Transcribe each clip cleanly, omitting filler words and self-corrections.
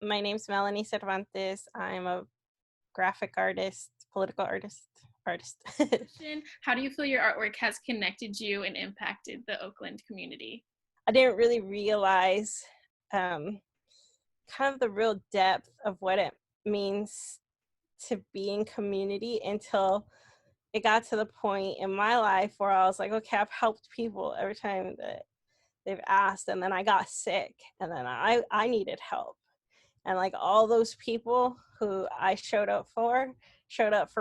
My name's Melanie Cervantes. I'm a graphic artist, political artist. How do you feel your artwork has connected you and impacted the Oakland community? I didn't really realize um, kind of the real depth of what it means to be in community until it got to the point in my life where I was like, okay, I've helped people every time that they've asked, and then I got sick, and then I needed help. And like all those people who I showed up for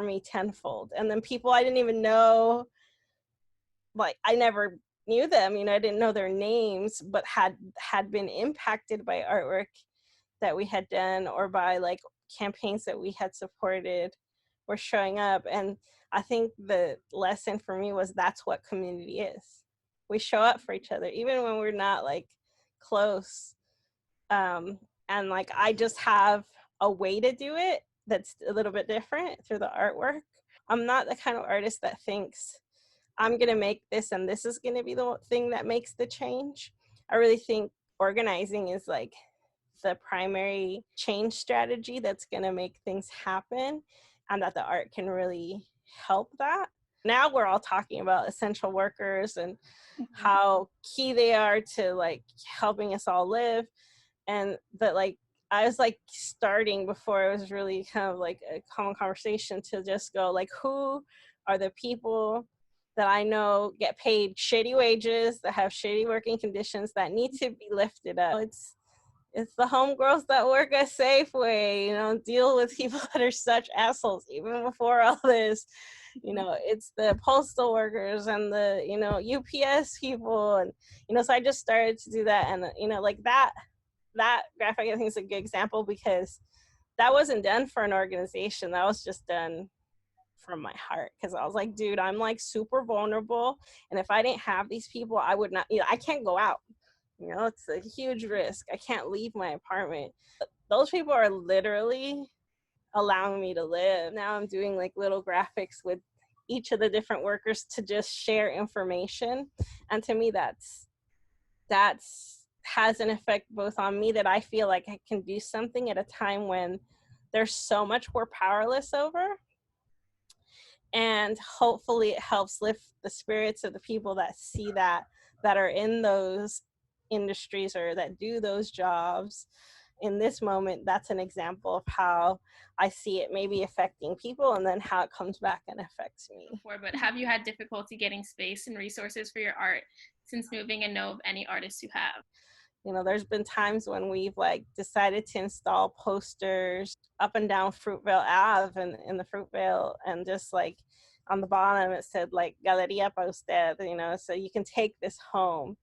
me tenfold. And then people I didn't even know, like I never knew them, I didn't know their names, but had been impacted by artwork that we had done or by like campaigns that we had supported were showing up. And I think the lesson for me was that's what community is. We show up for each other even when we're not like close. And like I just have a way to do it that's a little bit different through the artwork. I'm not the kind of artist that thinks I'm gonna make this and this is gonna be the thing that makes the change. I really think organizing is like the primary change strategy that's gonna make things happen, and that the art can really help that. Now we're all talking about essential workers and how key they are to like helping us all live, and that like I was like starting before it was really kind of like a common conversation to just go like, who are the people that I know get paid shitty wages, that have shitty working conditions, that need to be lifted up. It's the homegirls that work at Safeway, deal with people that are such assholes even before all this. It's the postal workers and the, UPS people. And, so I just started to do that. And, like that graphic, I think, is a good example because that wasn't done for an organization. That was just done from my heart, because I was like, dude, I'm like super vulnerable, and if I didn't have these people, I would not, I can't go out. It's a huge risk. I can't leave my apartment. Those people are literally allowing me to live. Now I'm doing like little graphics with each of the different workers to just share information, and to me that's has an effect both on me, that I feel like I can do something at a time when there's so much we're powerless over, and hopefully it helps lift the spirits of the people that see that are in those industries or that do those jobs in this moment. That's an example of how I see it maybe affecting people, and then how it comes back and affects me. But have you had difficulty getting space and resources for your art since moving, and know of any artists who have? There's been times when we've like decided to install posters up and down Fruitvale Ave and in the Fruitvale, and just like on the bottom it said like Galeria para usted, so you can take this home.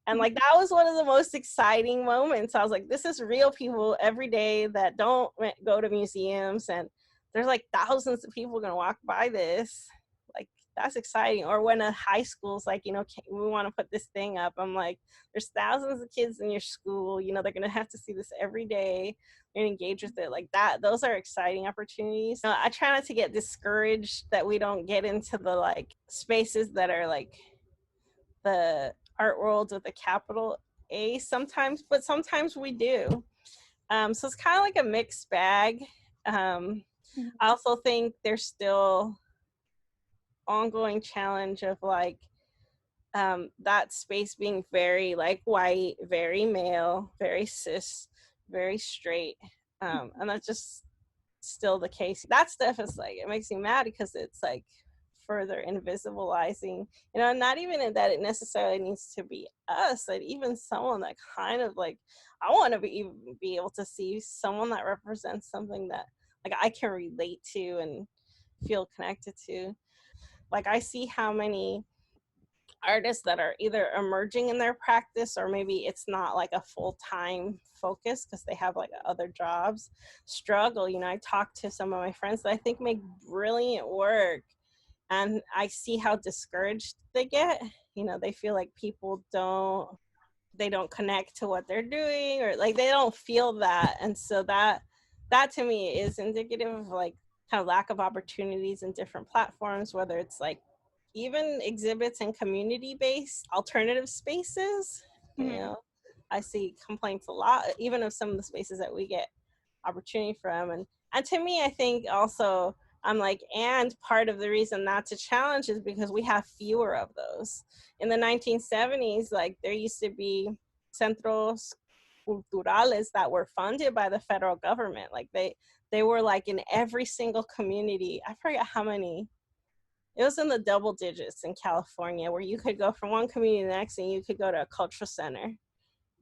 And like that was one of the most exciting moments. I was like, this is real people every day that don't go to museums, and there's like thousands of people gonna walk by this. Like that's exciting. Or when a high school's like, we want to put this thing up, I'm like, there's thousands of kids in your school, they're gonna have to see this every day and engage with it like that. Those are exciting opportunities. I try not to get discouraged that we don't get into the like spaces that are like the art world with a capital A sometimes, but sometimes we do. So it's kind of like a mixed bag. I also think there's still ongoing challenge of like that space being very like white, very male, very cis, very straight, and that's just still the case. That stuff is like, it makes me mad because it's like further invisibilizing, not even that it necessarily needs to be us, that even someone that kind of like, I want to be able to see someone that represents something that like I can relate to and feel connected to. Like I see how many artists that are either emerging in their practice, or maybe it's not like a full-time focus because they have like other jobs, struggle. I talk to some of my friends that I think make brilliant work, and I see how discouraged they get. They feel like people they don't connect to what they're doing, or like they don't feel that. And so that to me is indicative of like kind of lack of opportunities in different platforms, whether it's like even exhibits and community-based alternative spaces. I see complaints a lot, even of some of the spaces that we get opportunity from. And to me, I think also I'm like, and part of the reason that's a challenge is because we have fewer of those. In the 1970s, like there used to be centros culturales that were funded by the federal government. Like they were like in every single community. I forget how many. It was in the double digits in California, where you could go from one community to the next and you could go to a cultural center.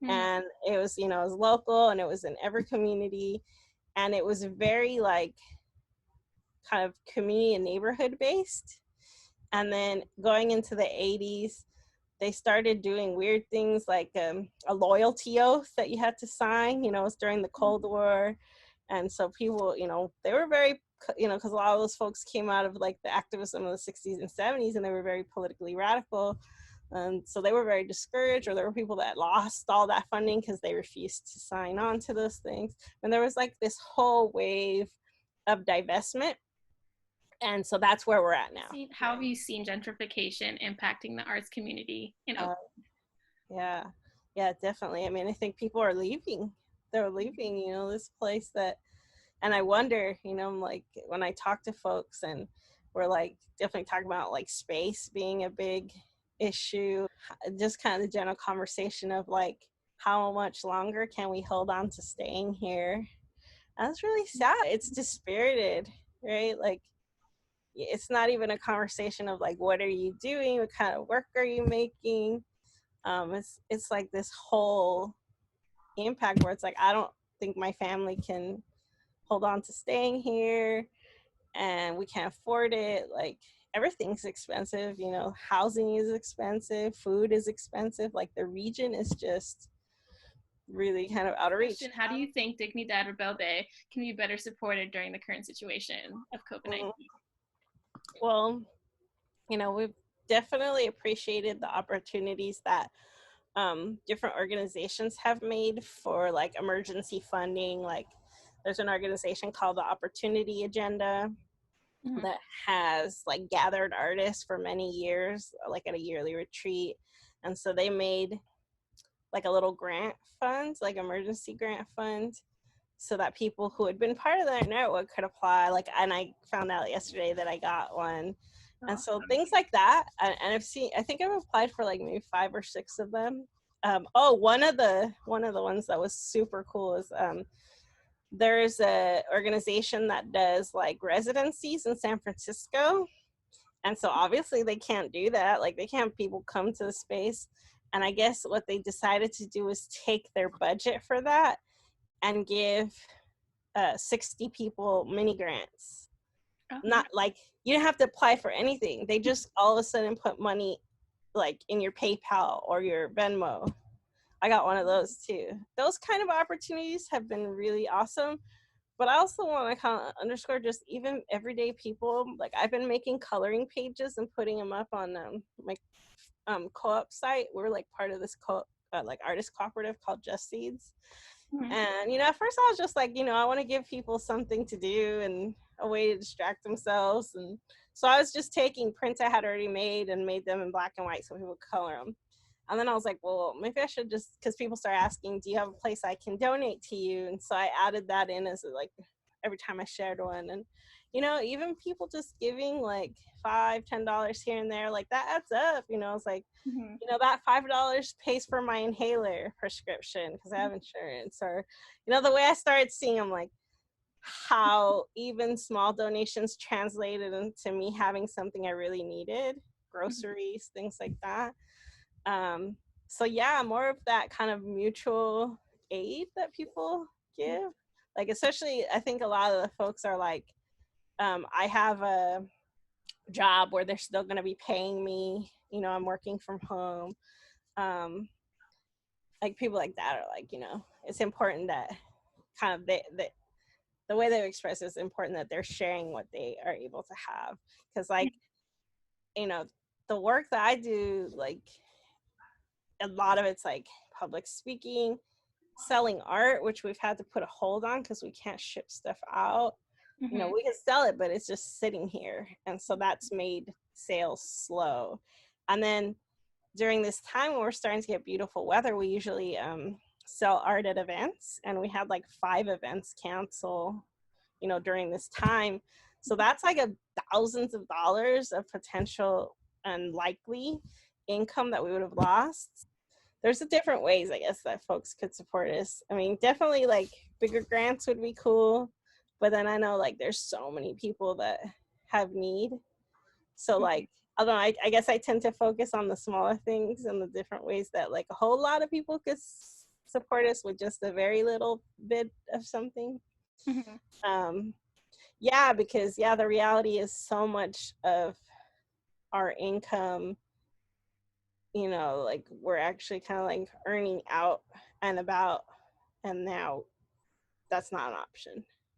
Mm-hmm. And it was, it was local and it was in every community. And it was very like kind of community and neighborhood based. And then going into the 80s, they started doing weird things like a loyalty oath that you had to sign. It was during the Cold War. And so people, they were very, because a lot of those folks came out of like the activism of the 60s and 70s, and they were very politically radical. And so they were very discouraged, or there were people that lost all that funding because they refused to sign on to those things. And there was like this whole wave of divestment. And so that's where we're at now. How have you seen gentrification impacting the arts community in Oakland? Uh, yeah, yeah, definitely. I mean, I think people are leaving. They're leaving, this place that, and I wonder, like when I talk to folks and we're like definitely talking about like space being a big issue, just kind of the general conversation of like, how much longer can we hold on to staying here? That's really sad. It's dispirited, right? Like, it's not even a conversation of like, what are you doing? What kind of work are you making? It's like this whole impact where it's like, I don't think my family can hold on to staying here, and we can't afford it. Like, everything's expensive, housing is expensive, food is expensive. Like, the region is just really kind of out of reach. How do you think Dignidad Rebelde can be better supported during the current situation of COVID-19? Well, we've definitely appreciated the opportunities that different organizations have made for like emergency funding. Like, there's an organization called the Opportunity Agenda that has like gathered artists for many years, like at a yearly retreat. And so they made like a little grant fund, like emergency grant fund, so that people who had been part of that network could apply. Like, and I found out yesterday that I got one. And so things like that. And I think I've applied for like maybe 5 or 6 of them. One of the ones that was super cool is there's a organization that does like residencies in San Francisco. And so obviously they can't do that. Like, they can't people come to the space. And I guess what they decided to do is take their budget for that and give 60 people mini grants. Not like you don't have to apply for anything. They just all of a sudden put money like in your PayPal or your Venmo. I got one of those too. Those kind of opportunities have been really awesome. But I also want to kind of underscore just even everyday people. Like, I've been making coloring pages and putting them up on my co-op site. We're like part of this like artist cooperative called Just Seeds. And at first I was just like, I want to give people something to do and a way to distract themselves. And so I was just taking prints I had already made and made them in black and white so people would color them. And then I was like, well, maybe I should just, because people start asking, do you have a place I can donate to you? And so I added that in as like every time I shared one. And even people just giving like $5-10 here and there, like that adds up. It's like, that $5 pays for my inhaler prescription because I have insurance. Or the way I started seeing them, like how even small donations translated into me having something I really needed, groceries, things like that. So yeah, more of that kind of mutual aid that people give. Like, especially I think a lot of the folks are like, I have a job where they're still going to be paying me, I'm working from home. Like, people like that are like, it's important that kind of the way they express it is important that they're sharing what they are able to have. Because like, the work that I do, like a lot of it's like public speaking, selling art, which we've had to put a hold on because we can't ship stuff out. We can sell it, but it's just sitting here. And so that's made sales slow. And then during this time when we're starting to get beautiful weather, we usually sell art at events, and we had like 5 events cancel, during this time. So that's like a thousands of dollars of potential and likely income that we would have lost. There's different ways, I guess, that folks could support us. I mean, definitely like bigger grants would be cool, but then I know like there's so many people that have need. So Mhm. like, I don't know, I guess I tend to focus on the smaller things and the different ways that like a whole lot of people could support us with just a very little bit of something. Mhm. um yeah, because yeah, the reality is so much of our income, like we're actually kind of like earning out and about, and now that's not an option.